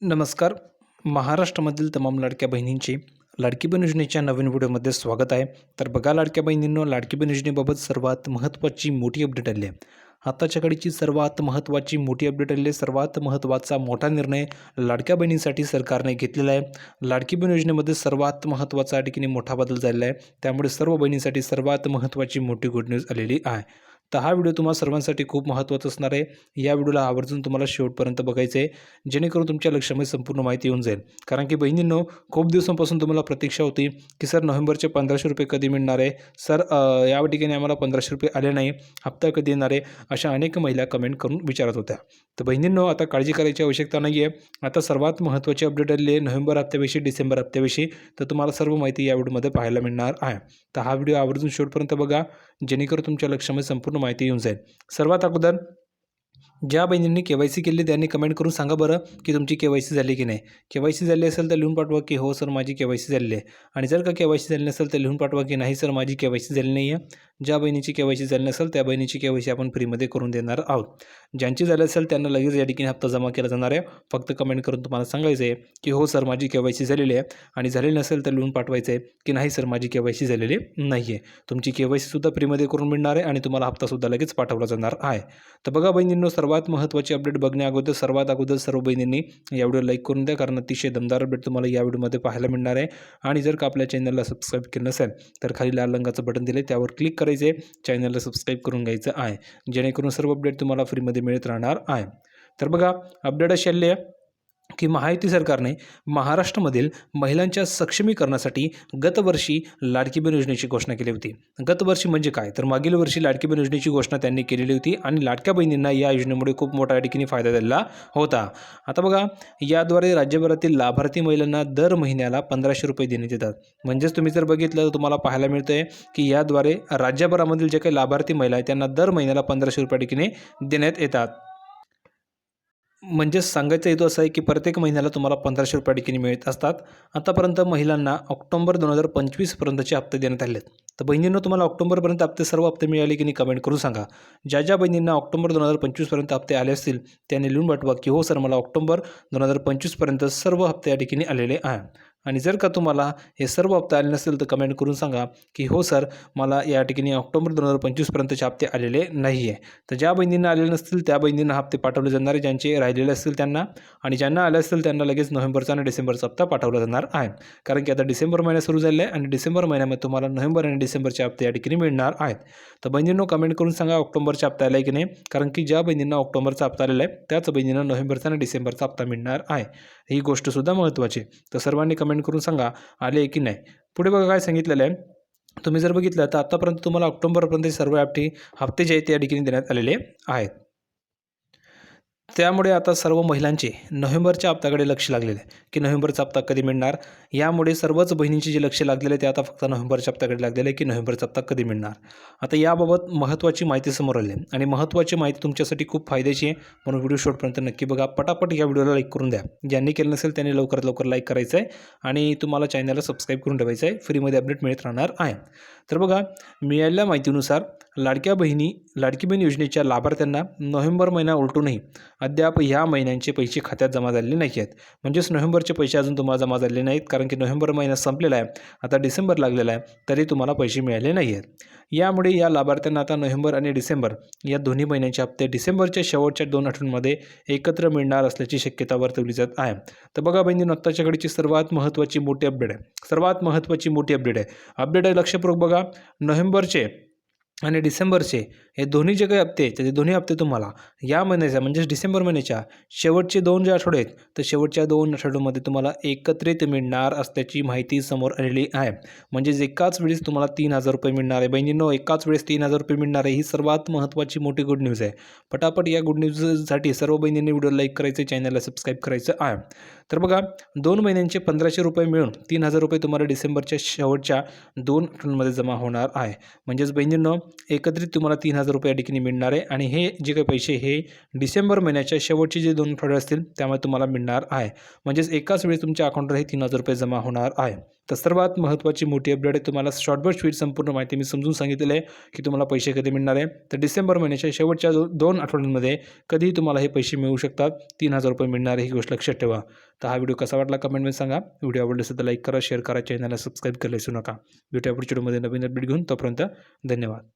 नमस्कार. महाराष्ट्रामधील तमाम लाडक्या बहिणींची लाडकी बहीण योजनेच्या नवीन व्हिडिओमध्ये स्वागत आहे. तर बघा लाडक्या बहिणींनो, लाडकी बहीण योजनेबाबत सर्वात महत्त्वाची मोठी अपडेट आली आहे. आताच्या घडीची सर्वात महत्त्वाची मोठी अपडेट आली आहे. सर्वात महत्त्वाचा मोठा निर्णय लाडक्या बहिणींसाठी सरकारने घेतलेला आहे. लाडकी बहीण योजनेमध्ये सर्वात महत्त्वाचा या ठिकाणी मोठा बदल झालेला आहे. त्यामुळे सर्व बहिणींसाठी सर्वात महत्त्वाची मोठी गुड न्यूज आलेली आहे. तर हा व्हिडिओ तुम्हाला सर्वांसाठी खूप महत्त्वाचा असणार आहे. या व्हिडिओला आवर्जून तुम्हाला शेवटपर्यंत बघायचं आहे, जेणेकरून तुमच्या लक्षामध्ये संपूर्ण माहिती येऊन जाईल. कारण की बहिणींनो, खूप दिवसांपासून तुम्हाला प्रतीक्षा होती की सर नोव्हेंबरचे 1500 रुपये कधी मिळणार आहे, सर या ठिकाणी आम्हाला 1500 रुपये आले नाही, हप्ता कधी येणार आहे, अशा अनेक महिला कमेंट करून विचारत होत्या. तर बहिणींनो, आता काळजी करायची आवश्यकता नाही आहे. आता सर्वात महत्त्वाची अपडेट आली आहे नोव्हेंबर हप्त्याविषयी, डिसेंबर हप्त्याविषयी. तर तुम्हाला सर्व माहिती या व्हिडिओमध्ये पाहायला मिळणार आहे. तर हा व्हिडिओ आवर्जून शेवटपर्यंत बघा, जेणेकरून तुमच्या लक्षामध्ये संपूर्ण माहिती येऊन जाईल. सर्वात अगोदर ज्या बहिणींनी KYC केली त्यांनी कमेंट करून सांगा बरं की तुमची KYC झाली की नाही. KYC झाली असेल तर लिहून पाठवा की हो सर माझी KYC झालेली आहे. आणि जर का KYC झाली नसेल तर लिहून पाठवा की नाही सर माझी KYC झाली नाही आहे. ज्या बहिणीची KYC झाली नसेल त्या बहिणीची KYC आपण फ्रीमध्ये करून देणार आहोत. ज्यांची झाली असेल त्यांना लगेच या ठिकाणी हप्ता जमा केला जाणार आहे. फक्त कमेंट करून तुम्हाला सांगायचं आहे की हो सर माझी KYC झालेली आहे. आणि झालेली नसेल तर लिहून पाठवायचं आहे की नाही सर माझी KYC झालेली नाही आहे. तुमची KYC सुद्धा फ्रीमध्ये करून मिळणार आहे आणि तुम्हाला हप्तासुद्धा लगेच पाठवला जाणार आहे. तर बघा बहिणींनो, सर्वात महत्त्वाची अपडेट बघण्या अगोदर सर्वात अगोदर सर्व बहिणींनी या व्हिडिओ लाईक करून द्या, कारण अतिशय दमदार अपडेट तुम्हाला या व्हिडिओमध्ये पाहायला मिळणार आहे. आणि जर का आपल्या चॅनलला सबस्क्राईब केलं नसेल तर खाली लाल रंगाचं बटन दिले त्यावर क्लिक करायचे, चॅनलला सबस्क्राईब करून घ्यायचं आहे, जेणेकरून सर्व अपडेट तुम्हाला फ्रीमध्ये मिळत राहणार आहे. तर बघा अपडेट अशी आली आहे की महायुती सरकारने महाराष्ट्रामधील महिलांच्या सक्षमीकरणासाठी गतवर्षी लाडकी बहीण योजनेची घोषणा केली होती. गतवर्षी म्हणजे काय, तर मागील वर्षी लाडकी बहीण योजनेची घोषणा त्यांनी केलेली होती आणि लाडक्या बहिणींना या योजनेमुळे खूप मोठ्या ठिकाणी फायदा झालेला होता. आता बघा, याद्वारे राज्यभरातील लाभार्थी महिलांना दर महिन्याला 1500 रुपये देण्यात येतात. म्हणजेच तुम्ही जर बघितलं तर तुम्हाला पाहायला मिळतंय की याद्वारे राज्यभरामधील जे काही लाभार्थी महिला आहेत त्यांना दर महिन्याला 1500 रुपये ठिकाणी देण्यात येतात. म्हणजेच सांगायचा हेतू असा आहे की प्रत्येक महिन्याला तुम्हाला 1500 रुपये ठिकाणी मिळत असतात. आतापर्यंत महिलांना ऑक्टोबर 2025 पर्यंतचे हप्ते देण्यात आले आहेत. तर बहिणींनो, तुम्हाला ऑक्टोबरपर्यंत हप्ते सर्व हप्ते मिळाले की नाही कमेंट करून सांगा. ज्या ज्या बहिणींना ऑक्टोबर 2025 पर्यंत हप्ते आले असतील त्यांनी लिहून पाठवा की हो सर मला ऑक्टोबर 2025 पर्यंत सर्व हप्ते या ठिकाणी आलेले आहे. आणि जर का तुम्हाला हे सर्व हप्ते आले नसेल तर कमेंट करून सांगा की हो सर मला या ठिकाणी ऑक्टोबर 2025 पर्यंतचे हप्ते आलेले नाही आहे. तर ज्या बहिणींना आलेले नसतील त्या बहिणींना हप्ते पाठवले जाणार आहे, ज्यांचे राहिलेले असतील त्यांना. आणि ज्यांना आले असतील त्यांना लगेच नोव्हेंबरचा आणि डिसेंबरचा हप्ता पाठवला जाणार आहे. कारण की आता डिसेंबर महिना सुरू झालेला आहे आणि डिसेंबर महिन्यामध्ये तुम्हाला नोव्हेंबर आणि डिसेंबरचे हप्ते या ठिकाणी मिळणार आहेत. तर बहिणींनो, कमेंट करून सांगा ऑक्टोबरचा हप्ता आला आहे की नाही. कारण की ज्या बहिणींना ऑक्टोबरचा हप्ता आलेला आहे त्याच बहिणींना नोव्हेंबरचा आणि डिसेंबरचा हप्ता मिळणार आहे. ही गोष्टसुद्धा महत्त्वाची. तर सर्वांनी कमेंट करून सांगा आले की नाही. पुढे बघा काय सांगितलेलं आहे. तुम्ही जर बघितलं तर आतापर्यंत तुम्हाला ऑक्टोबरपर्यंत सर्व हप्ते जे आहेत त्या ठिकाणी देण्यात आलेले आहेत. त्यामुळे आता सर्व महिलांचे नोव्हेंबरच्या हप्त्याकडे लक्ष लागलेलं आहे की नोव्हेंबरचा हप्ता कधी मिळणार. यामुळे सर्वच बहिणींचे जे लक्ष लागलेले ते आता फक्त नोव्हेंबरच्या हप्त्याकडे लागलेलं आहे की नोव्हेंबरचा हप्ता कधी मिळणार. आता याबाबत महत्त्वाची माहिती समोर आली आहे आणि महत्त्वाची माहिती तुमच्यासाठी खूप फायद्याची आहे, म्हणून व्हिडिओ शेवटपर्यंत नक्की बघा. पटापट या व्हिडिओला लाईक करून द्या. ज्यांनी केलं नसेल त्यांनी लवकरात लवकर लाईक करायचं आहे आणि तुम्हाला चॅनलला सबस्क्राईब करून ठेवायचं आहे. फ्रीमध्ये अपडेट मिळत राहणार आहे. तर बघा, मिळालेल्या माहितीनुसार लाडकी बहीण योजनेच्या लाभार्थ्यांना नोव्हेंबर महिना उलटूनही अद्याप ह्या महिन्यांचे पैसे खात्यात जमा झालेले नाही आहेत. म्हणजेच नोव्हेंबरचे पैसे अजून तुम्हाला जमा झालेले नाहीत, कारण की नोव्हेंबर महिना संपलेला आहे, आता डिसेंबर लागलेला आहे, तरी तुम्हाला पैसे मिळाले नाही आहेत. यामुळे या लाभार्थ्यांना आता नोव्हेंबर आणि डिसेंबर या दोन्ही महिन्यांचे हप्ते डिसेंबरच्या शेवटच्या 2 आठवड्यांमध्ये एकत्र मिळणार असल्याची शक्यता वर्तवली जात आहे. तर बघा बहिणींनो, आत्ताच्या घडीची सर्वात महत्त्वाची मोठी अपडेट आहे. सर्वात महत्त्वाची मोठी अपडेट आहे. अपडेट आहे लक्षपूर्वक बघा. नोव्हेंबरचे आणि डिसेंबरचे हे दोन्ही जे काही हप्ते आहेत ते दोन्ही हप्ते तुम्हाला या महिन्याच्या म्हणजेच डिसेंबर महिन्याच्या शेवटचे 2 जे आठवडे आहेत तर शेवटच्या 2 आठवड्यांमध्ये तुम्हाला एकत्रित मिळणार असल्याची माहिती समोर आलेली आहे. म्हणजेच एकाच वेळेस तुम्हाला 3000 रुपये मिळणार आहे. बहिणींनो, एकाच वेळेस 3000 रुपये मिळणार आहे. ही सर्वात महत्त्वाची मोठी गुड न्यूज आहे. पटापट या गुड न्यूजसाठी सर्व बहिणींनी व्हिडिओ लाईक करायचे, चॅनलला सबस्क्राईब करायचं आहे. तर बघा, 2 महिन्यांचे 1500 रुपये मिळून 3000 रुपये तुम्हाला डिसेंबरच्या शेवटच्या 2 आठवड्यांमध्ये जमा होणार आहे. म्हणजेच बहिणींनो, एकत्रित तुम्हाला 3000 रुपये या ठिकाणी मिळणार आहे आणि हे जे काही पैसे हे डिसेंबर महिन्याच्या शेवटचे जे 2 आठवडे असतील त्यामुळे तुम्हाला मिळणार आहे. म्हणजेच एकाच वेळी तुमच्या अकाउंटवर हे 3000 रुपये जमा होणार आहे. तर सर्वात महत्त्वाची मोठी अपडेट आहे, तुम्हाला शॉर्ट स्वीट संपूर्ण माहिती मी समजून सांगितलेलं आहे की तुम्हाला पैसे कधी मिळणार आहे. तर डिसेंबर महिन्याच्या शेवटच्या 2 आठवड्यांमध्ये कधीही तुम्हाला हे पैसे मिळू शकतात. 3,000 रुपये मिळणार आहे, ही गोष्ट लक्षात ठेवा. तर हा व्हिडिओ कसा वाटला कमेंटमध्ये सांगा. व्हिडिओ आवडला असेल तर लाईक करा, शेअर करा, चॅनलला सबस्क्राईब करायला विसरू नका. भेटूया पुढच्या व्हिडिओमध्ये नवीन अपडेट घेऊन. तोपर्यंत धन्यवाद.